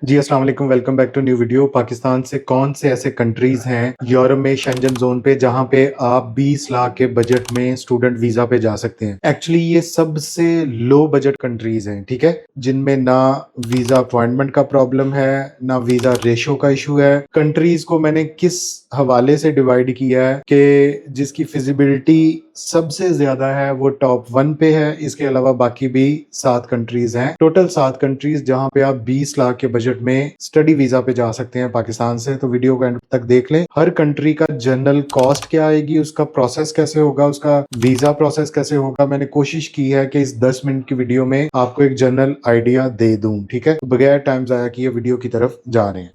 जी अस्सलाम वालेकुम, welcome back to new video. Pakistan से कौन से ऐसे कंट्रीज हैं यूरोप में शेंजन जोन पे जहां पे आप 20 लाख के बजट में स्टूडेंट वीजा पे जा सकते हैं। एक्चुअली ये सबसे लो बजट कंट्रीज हैं, ठीक है, जिनमें ना वीजा अपॉइंटमेंट का प्रॉब्लम है, ना वीजा रेशो का इशू है। कंट्रीज को मैंने किस हवाले से डिवाइड किया है कि जिसकी फिजिबिलिटी सबसे ज्यादा है वो टॉप 1 पे है। इसके अलावा बाकी भी 7 कंट्रीज हैं, टोटल 7 कंट्रीज जहां पे आप 20 लाख के बजट में स्टडी वीजा पे जा सकते हैं पाकिस्तान से। तो वीडियो को एंड तक देख लें। हर कंट्री का जनरल कॉस्ट क्या आएगी, उसका प्रोसेस कैसे होगा, उसका वीजा प्रोसेस कैसे होगा, मैंने कोशिश की है कि इस 10 मिनट की वीडियो में आपको एक जनरल आइडिया दे दूं, ठीक है। तो बगैर टाइम जाया किए वीडियो की तरफ जा रहे हैं।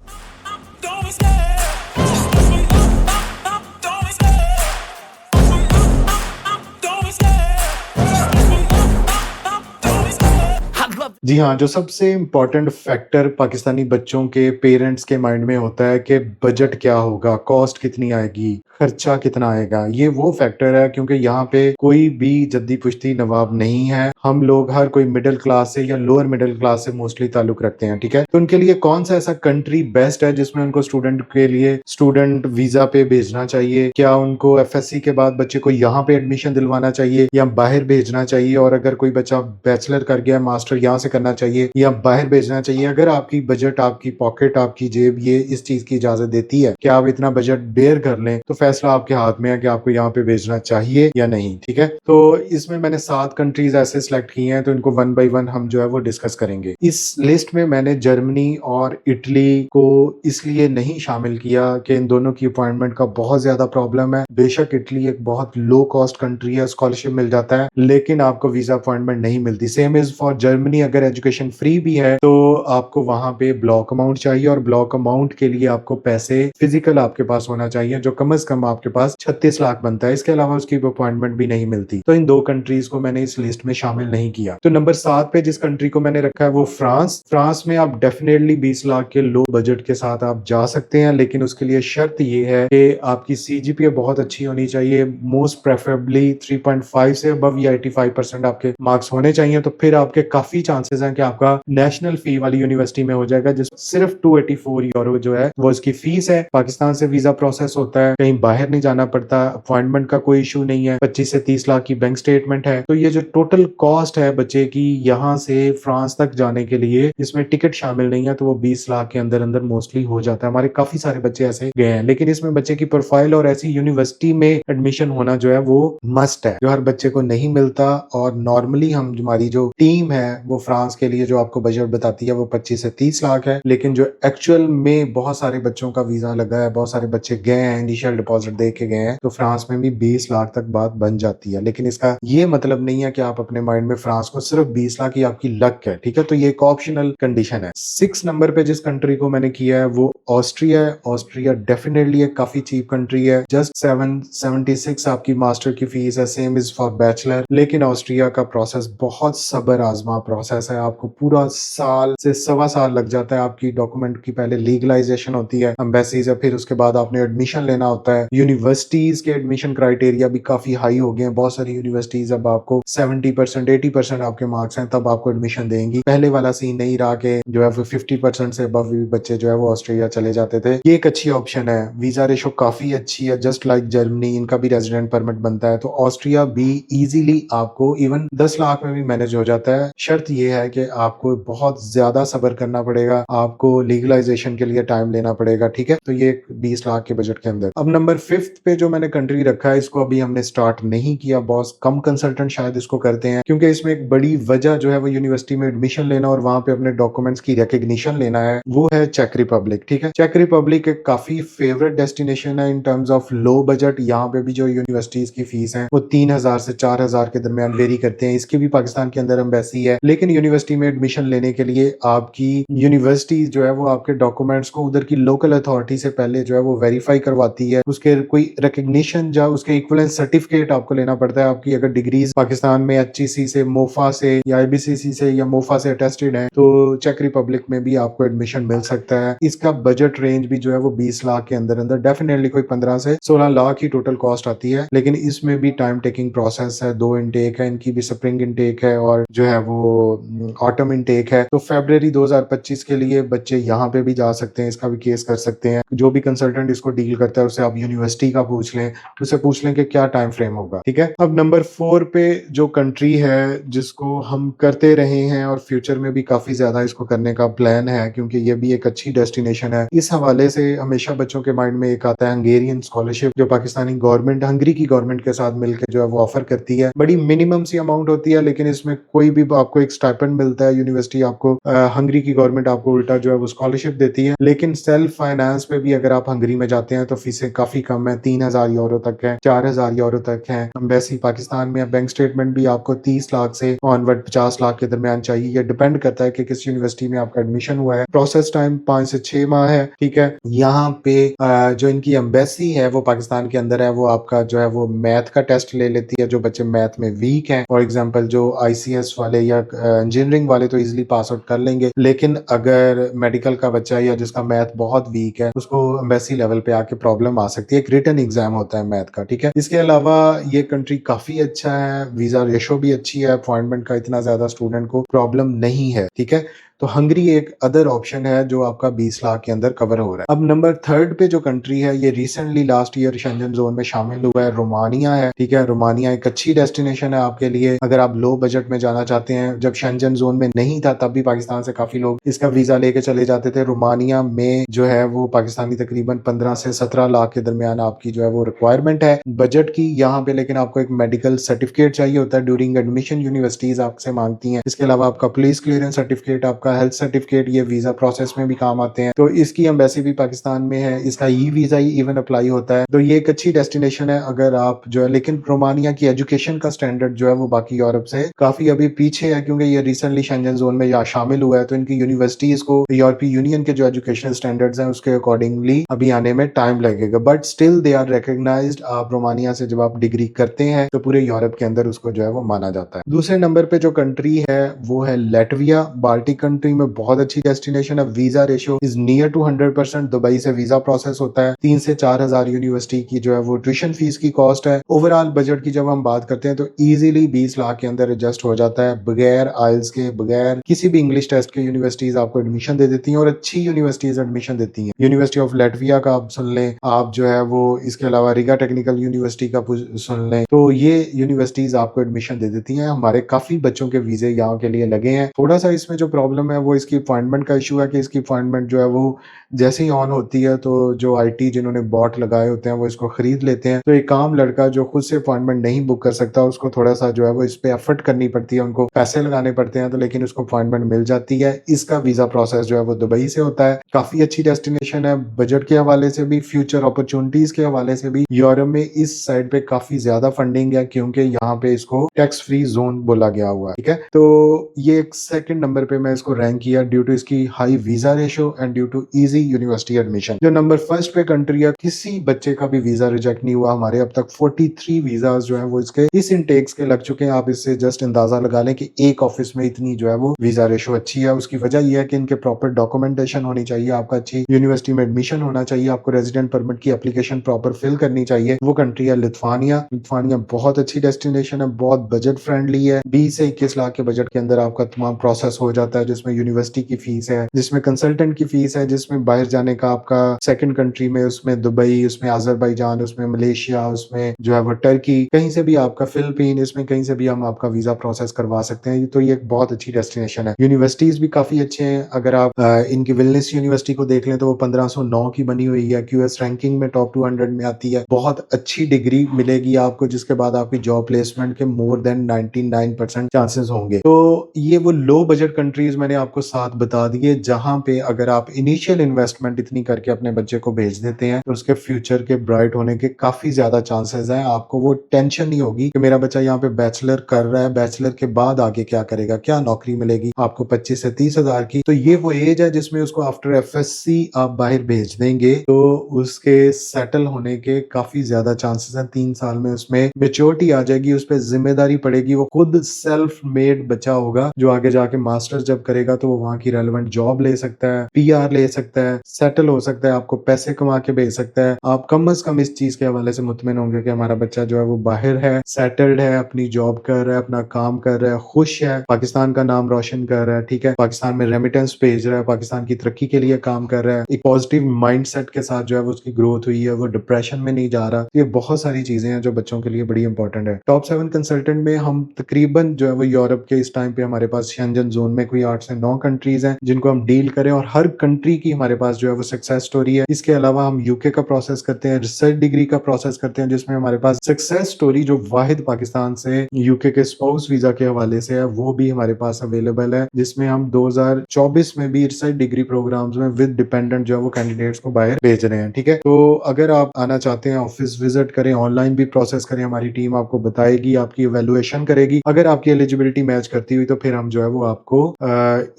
जी हाँ, जो सबसे इम्पोर्टेंट फैक्टर पाकिस्तानी बच्चों के पेरेंट्स के माइंड में होता है कि बजट क्या होगा, कॉस्ट कितनी आएगी, खर्चा कितना आएगा। ये वो फैक्टर है क्योंकि यहाँ पे कोई भी जद्दी पुश्ती नवाब नहीं है। हम लोग हर कोई मिडिल क्लास से या लोअर मिडिल क्लास से मोस्टली ताल्लुक रखते हैं, ठीक है। तो उनके लिए कौन सा ऐसा कंट्री बेस्ट है जिसमें उनको स्टूडेंट के लिए स्टूडेंट वीजा पे भेजना चाहिए? क्या उनको एफएससी के बाद बच्चे को यहाँ पे एडमिशन दिलवाना चाहिए या बाहर भेजना चाहिए? और अगर कोई बच्चा बैचलर कर गया, मास्टर यहाँ से करना चाहिए या बाहर भेजना चाहिए? अगर आपकी बजट, आपकी पॉकेट, आपकी जेब ये इस चीज की इजाजत देती है कि आप इतना बजट बेयर कर लें, तो फैसला आपके हाथ में है कि आपको यहाँ पे भेजना चाहिए या नहीं, ठीक है। तो इसमें मैंने 7 कंट्रीज ऐसे सिलेक्ट किए हैं, तो इनको 1 बाय 1 हम जो है वो डिस्कस करेंगे। इस लिस्ट में मैंने जर्मनी और इटली को इसलिए नहीं शामिल किया कि इन दोनों की अपॉइंटमेंट का बहुत ज्यादा प्रॉब्लम है। बेशक इटली एक बहुत लो कॉस्ट कंट्री है, स्कॉलरशिप मिल जाता है, लेकिन आपको वीजा अपॉइंटमेंट नहीं मिलती। Same is for Germany. अगर एजुकेशन फ्री भी है तो आपको वहां पे ब्लॉक अमाउंट चाहिए, और ब्लॉक अमाउंट के लिए आपको पैसे फिजिकल आपके पास होना चाहिए, जो कम से कम आपके पास 36 लाख बनता है। इसके अलावा उसकी अपॉइंटमेंट भी नहीं मिलती। तो इन 2 कंट्रीज को मैंने इस लिस्ट में शामिल नहीं किया। तो नंबर 7 पे जिस कंट्री को मैंने रखा है वो फ्रांस। फ्रांस में आप डेफिनेटली 20 लाख के लो बजट के साथ आप जा सकते हैं, लेकिन उसके लिए शर्त ये है कि आपकी सीजीपीए बहुत अच्छी होनी चाहिए। मोस्ट प्रेफरेबली 3.5 से अबव या 85% आपके मार्क्स होने चाहिए। तो फिर आपके काफी चांसेस हैं कि आपका नेशनल फी वाली यूनिवर्सिटी में हो जाएगा, जिस सिर्फ 284 यूरो जो है वो इसकी फीस है। पाकिस्तान से वीजा प्रोसेस होता है, कहीं बाहर नहीं जाना पड़ता, अपॉइंटमेंट का कोई इशू नहीं है, 25 से 30 लाख की बैंक स्टेटमेंट है। तो ये जो टोटल कॉस्ट है बच्चे की यहाँ से फ्रांस तक जाने के लिए, इसमें टिकट शामिल नहीं है, तो वो 20 लाख के अंदर अंदर मोस्टली हो जाता है। हमारे काफी सारे बच्चे ऐसे गए हैं, लेकिन इसमें बच्चे की प्रोफाइल और ऐसी यूनिवर्सिटी में एडमिशन होना जो है वो मस्ट है, जो हर बच्चे को नहीं मिलता। और नॉर्मली हमारी जो टीम है वो फ्रांस के लिए जो आपको बजट बताती है वो 25 से 30 लाख है, लेकिन जो एक्चुअल में बहुत सारे बच्चों का वीजा लगा है, बहुत सारे बच्चे गए हैं, इनिशियल डिपॉजिट दे के गए हैं, तो फ्रांस में भी 20 लाख तक बात बन जाती है। लेकिन इसका ये मतलब नहीं है कि आप अपने माइंड में फ्रांस को सिर्फ 20 लाख ही आपकी लक है, ठीक है। तो ये एक ऑप्शनल कंडीशन है। 6 नंबर पे जिस कंट्री को मैंने किया है वो ऑस्ट्रिया है। ऑस्ट्रिया डेफिनेटली एक काफी चीप कंट्री है, जस्ट 776 आपकी मास्टर की फीस है, सेम इज फॉर बैचलर। लेकिन ऑस्ट्रिया का प्रोसेस बहुत सब्र आजमा प्रोसेस है, आपको पूरा साल से सवा साल लग जाता है। आपकी डॉक्यूमेंट की पहले लीगलाइजेशन होती है एम्बेसी से, फिर उसके बाद आपने एडमिशन लेना होता है। यूनिवर्सिटीज के एडमिशन क्राइटेरिया भी काफी हाई हो गए हैं। बहुत सारी यूनिवर्सिटीज अब आपको 70% 80% आपके मार्क्स हैं तब आपको एडमिशन देंगी। पहले वाला सीन नहीं रहा कि जो है 50% से अबव बच्चे जो है वो ऑस्ट्रेलिया चले जाते थे। ये एक अच्छी ऑप्शन है। वीजा रेशो काफी अच्छी है, जस्ट लाइक जर्मनी, इनका भी रेजिडेंट परमिट बनता है। तो ऑस्ट्रिया भी इजीली आपको इवन 10 लाख में भी मैनेज हो जाता है। शर्त यह है कि आपको बहुत ज्यादा सब्र करना पड़ेगा, आपको लीगलाइजेशन के लिए टाइम लेना पड़ेगा, ठीक है। तो ये 20 लाख के बजट के अंदर। अब नंबर 5 पे जो मैंने कंट्री रखा है, इसको अभी हमने स्टार्ट नहीं किया, बहुत कम कंसल्टेंट शायद इसको करते हैं, क्योंकि इसमें एक बड़ी वजह जो है वो यूनिवर्सिटी में एडमिशन लेना और वहां पे अपने डॉक्यूमेंट्स की रिकग्निशन लेना है, वो है चेक रिपब्लिक, ठीक है। चेक रिपब्लिक एक काफी फेवरेट डेस्टिनेशन है in terms of low budget. यहाँ पे भी जो यूनिवर्सिटीज की फीस है वो 3000 से 4000 के दरमियान वेरी करते हैं। इसकी भी पाकिस्तान के अंदर एम्बेसी है, लेकिन यूनिवर्सिटी में एडमिशन लेने के लिए आपकी यूनिवर्सिटी जो है वो आपके डॉक्यूमेंट्स को उधर की लोकल अथॉरिटी से पहले जो है वो वेरीफाई करवाती है। उसके कोई रिकग्निशन या उसके इक्विवेलेंस सर्टिफिकेट आपको लेना पड़ता है। आपकी अगर डिग्रीज पाकिस्तान में एचईसी से, मोफा से या आईबीसीसी से या मोफा से अटेस्टेड है, तो चेक रिपब्लिक में भी आपको एडमिशन मिल सकता है। इसका बजट रेंज भी जो है वो 20 लाख के अंदर अंदर, डेफिनेटली कोई 15 से 16 लाख ही टोटल कॉस्ट आती है। लेकिन इसमें भी टाइम टेकिंग प्रोसेस है, 2 इनटेक है, इनकी भी स्प्रिंग इनटेक है और जो है वो ऑटम इनटेक है, तो फरवरी 2025 के लिए बच्चे यहाँ पे भी जा सकते हैं, इसका भी केस कर सकते हैं। जो भी कंसल्टेंट इसको डील करता है उससे आप यूनिवर्सिटी का पूछ लें, उससे पूछ लें कि क्या टाइम फ्रेम होगा, ठीक है। अब नंबर 4 पे जो कंट्री है जिसको हम करते रहे हैं और फ्यूचर में भी काफी ज्यादा इसको करने का प्लान है, क्योंकि ये भी एक अच्छी डेस्टिनेशन है। इस हवाले से हमेशा बच्चों के माइंड में एक आता है हंगेरियन स्कॉलरशिप, जो पाकिस्तानी गवर्नमेंट हंगरी की गवर्नमेंट के साथ मिलकर जो है वो ऑफर करती है। बड़ी मिनिमम सी अमाउंट होती है, लेकिन इसमें कोई भी आपको एक स्टाइपेंड मिलता है, यूनिवर्सिटी आपको हंगरी की गवर्नमेंट आपको उल्टा जो है वो स्कॉलरशिप देती है। लेकिन सेल्फ फाइनेंस पे भी अगर आप हंगरी में जाते हैं तो फीसें काफी कम है, 3000 यूरो तक है, 4000 यूरो तक है। एम्बेसी पाकिस्तान में बैंक स्टेटमेंट भी आपको 30 लाख से ऑनवर्ड 50 लाख के दरमियान चाहिए। ये डिपेंड करता है कि किस यूनिवर्सिटी में आपका एडमिशन हुआ है। प्रोसेस टाइम 5 से 6 माह है, ठीक है। यहाँ पे जो इनकी एम्बेसी है वो पाकिस्तान के अंदर है, वो आपका जो है वो मैथ का टेस्ट ले लेती है। जो बच्चे मैथ में वीक हैं, फॉर एग्जांपल जो आईसीएस वाले या इंजीनियरिंग वाले तो इजीली पास आउट कर लेंगे, लेकिन अगर मेडिकल का बच्चा या जिसका मैथ बहुत वीक है उसको एम्बेसी लेवल पे आके प्रॉब्लम आ सकती है। एक रिटन एग्जाम होता है मैथ का, ठीक है। इसके अलावा ये कंट्री काफी अच्छा है, वीजा रेशो भी अच्छी है, अपॉइंटमेंट का इतना ज्यादा स्टूडेंट को प्रॉब्लम नहीं है, ठीक है। तो हंगरी एक अदर ऑप्शन है जो आपका 20 लाख के अंदर कवर हो रहा है। अब नंबर 3 पे जो कंट्री है, ये recently last year Schengen zone में शामिल हुआ है, रोमानिया है, ठीक है। रोमानिया एक अच्छी डेस्टिनेशन है आपके लिए अगर आप लो बजट में जाना चाहते हैं। जब शेंजन जोन में नहीं था तब भी पाकिस्तान से काफी लोग इसका वीजा लेके चले जाते थे। रोमानिया में जो है वो पाकिस्तानी तकरीबन 15 से 17 लाख के दरमियान आपकी जो है वो रिक्वायरमेंट है बजट की यहाँ पे। लेकिन आपको एक मेडिकल सर्टिफिकेट चाहिए होता है ड्यूरिंग एडमिशन, यूनिवर्सिटीज आपसे मांगती हैं। इसके अलावा आपका पुलिस क्लियरेंस सर्टिफिकेट, आपका हेल्थ सर्टिफिकेट, ये वीजा प्रोसेस में भी काम आते हैं। तो इसकी एम्बेसी भी पाकिस्तान में है, इसका ई वीजा ही इवन अप्लाई होता है। तो ये एक अच्छी डेस्टिनेशन है अगर आप जो है, लेकिन रोमानिया की एजुकेशन का स्टैंडर्ड जो है वो बाकी यूरोप से काफी अभी पीछे है, क्योंकि ये रिसेंटली शेंजन जोन में यहाँ शामिल हुआ है। तो इनकी यूनिवर्सिटीज को यूरोपीय यूनियन के जो एजुकेशनल स्टैंडर्ड्स हैं उसके अकॉर्डिंगली अभी आने में टाइम लगेगा, but still they are recognised. आप रोमानिया से जब आप डिग्री करते हैं तो पूरे यूरोप के अंदर उसको जो है वो माना जाता है। दूसरे नंबर पे जो कंट्री है वो है लेटविया, बाल्टिक कंट्री में बहुत अच्छी डेस्टिनेशन है। Visa ratio is near to 100%। Dubai से वीजा प्रोसेस होता है। 3 से 4 हजार यूनिवर्सिटी की जो है वो ट्यूशन फीस की कॉस्ट है। ओवरऑल बजट की जब हम बात करते हैं तो इजीली 20 लाख के अंदर एडजस्ट हो जाता है, बगैर आइल्स के, बगैर किसी भी इंग्लिश टेस्ट के। यूनिवर्सिटीज आपको एडमिशन दे देती हैं और अच्छी यूनिवर्सिटीज एडमिशन देती हैं। यूनिवर्सिटी ऑफ लेटविया का आप सुन लें, आप जो है वो इसके अलावा रिगा टेक्निकल यूनिवर्सिटी का सुन लें, तो ये यूनिवर्सिटीज आपको एडमिशन दे देती हैं। हमारे काफी बच्चों के वीजे यहाँ के लिए लगे हैं। थोड़ा सा इसमें जो प्रॉब्लम है वो इसकी अपॉइंटमेंट का इशू है कि इसकी अपॉइंटमेंट जो है वो जैसे ही ऑन होती है तो जो आईटी जिन्होंने बॉट लगाए होते हैं वो इसको खरीद लेते हैं। तो एक आम लड़का जो खुद से अपॉइंटमेंट नहीं बुक कर सकता उसको थोड़ा सा जो है वो इस पे एफर्ट करनी पड़ती है, उनको पैसे लगाने पड़ते हैं, तो लेकिन उसको अपॉइंटमेंट मिल जाती है। इसका वीजा प्रोसेस जो है वो दुबई से होता है। काफी अच्छी डेस्टिनेशन है, बजट के हवाले से भी, फ्यूचर अपॉर्चुनिटीज के हवाले से भी। यूरोप में इस साइड पे काफी ज्यादा फंडिंग है क्योंकि यहाँ पे इसको टैक्स फ्री जोन बोला गया हुआ है, ठीक है। तो ये एक सेकंड नंबर पे मैं इसको रैंक किया ड्यू टू इसकी high visa ratio and due to easy university admission. जो नंबर फर्स्ट पे कंट्री है, किसी बच्चे का भी वीजा रिजेक्ट नहीं हुआ। हमारे अब तक 43 वीजा जो है वो इसके इस इनटेक्स के लग चुके हैं। आप इससे जस्ट अंदाजा लगा लें कि एक ऑफिस में इतनी जो है वो वीजा रेशो अच्छी है। उसकी वजह यह है कि इनके प्रॉपर डॉक्यूमेंटेशन होनी चाहिए, आपका अच्छी यूनिवर्सिटी में एडमिशन होना चाहिए, आपको रेजिडेंट परमिट की एप्लीकेशन प्रॉपर फिल करनी चाहिए। वो कंट्री है लिथुआनिया। लिथुआनिया बहुत अच्छी डेस्टिनेशन है, बहुत बजट फ्रेंडली है। 20 से 21 लाख के बजट के अंदर आपका तमाम प्रोसेस हो जाता है, जिसमें यूनिवर्सिटी की फीस है, जिसमें कंसल्टेंट की फीस है, जिसमें बाहर जाने का आपका सेकंड कंट्री में, उसमें दुबई, उसमें अजरबैजान, उसमें मलेशिया, उसमें जो है वो टर्की, कहीं से भी आपका फिलिपीन, इसमें कहीं से भी हम आपका वीजा प्रोसेस करवा सकते हैं। तो ये एक बहुत अच्छी डेस्टिनेशन है। यूनिवर्सिटीज भी काफी अच्छे हैं। अगर आप इनकी विलनेस यूनिवर्सिटी को देख लें तो वो 1509 की बनी हुई है, क्यूएस रैंकिंग में टॉप 200 में आती है। बहुत अच्छी डिग्री मिलेगी आपको जिसके बाद आपकी जॉब प्लेसमेंट के मोर देन 99% चांसेस होंगे। तो ये वो लो बजट कंट्रीज मैंने आपको 7 बता दिए जहां पे अगर आप इनिशियल इन्वेस्टमेंट इतनी करके अपने बच्चे को भेज देते हैं तो उसके फ्यूचर के ब्राइट होने के काफी ज्यादा चांसेस हैं। आपको वो टेंशन नहीं होगी कि मेरा बच्चा यहाँ पे बैचलर कर रहा है, बैचलर के बाद आगे क्या करेगा, क्या नौकरी मिलेगी आपको 25 से 30 हजार की। तो ये वो एज है जिसमें उसको आफ्टर एफएससी आप बाहर भेज देंगे तो उसके सेटल होने के काफी ज्यादा चांसेस हैं। 3 साल में उसमें मेच्योरिटी आ जाएगी, उस पर जिम्मेदारी पड़ेगी, वो खुद सेल्फ मेड बच्चा होगा जो आगे जाके मास्टर्स जब करेगा करेगा तो वो वहाँ की रेलेवेंट जॉब ले सकता है, पीआर ले सकता है, सेटल हो सकता है, आपको पैसे कमा के भेज सकता है। आप कम अज़ कम इस चीज़ के हवाले से मुत्तमिन होंगे कि हमारा बच्चा जो है वो बाहर है, सेटल्ड है, अपनी जॉब कर रहा है, अपना काम कर रहा है, खुश है, पाकिस्तान का नाम रोशन कर रहा है, ठीक है? पाकिस्तान में रेमिटेंस भेज रहा है, पाकिस्तान की तरक्की के लिए काम कर रहा है, एक पॉजिटिव माइंडसेट के साथ जो है वो उसकी ग्रोथ हुई है, वो डिप्रेशन में नहीं जा रहा। ये बहुत सारी चीज़ें हैं जो बच्चों के लिए बड़ी इंपॉर्टेंट है। टॉप 7 कंसल्टेंट में हम तकरीबन जो है वो यूरोप के इस टाइम पे हमारे पास शेंजन ज़ोन में कोई 8 से 9 कंट्रीज़ हैं, जिनको हम डील करें और हर कंट्री की हमारे पास जो है वो सक्सेस स्टोरी है। इसके अलावा हम यूके का प्रोसेस करते हैं, रिसर्च डिग्री का प्रोसेस करते हैं, जिसमें हमारे पास सक्सेस स्टोरी जो वाहिद पाकिस्तान से यूके के स्पाउस वीज़ा के हवाले से है, वो भी हमारे पास अवेलेबल है, जिसमें हम 2024 में भी रिसर्च डिग्री प्रोग्राम्स में विद डिपेंडेंट जो है वो कैंडिडेट्स को बाहर भेज रहे हैं, ठीक है? तो अगर आप आना चाहते हैं, ऑफिस विजिट करें, ऑनलाइन भी प्रोसेस करें, हमारी टीम आपको बताएगी, आपकी इवैल्यूएशन करेगी। अगर आपकी एलिजिबिलिटी मैच करती हुई तो फिर हम जो है वो आपको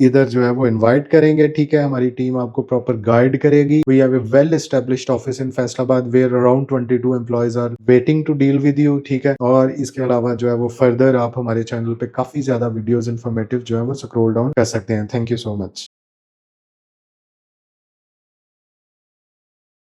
इधर जो है वो इनवाइट करेंगे, ठीक है? हमारी टीम आपको प्रॉपर गाइड करेगी। We have a well established office in Faisalabad where around 22 employees are waiting to deal with you, ठीक है? और इसके अलावा जो है वो फर्दर आप हमारे चैनल पे काफ़ी ज़्यादा वीडियोज़ इन्फॉर्मेटिव जो है वो स्क्रॉल डाउन कर सकते हैं। Thank you so much.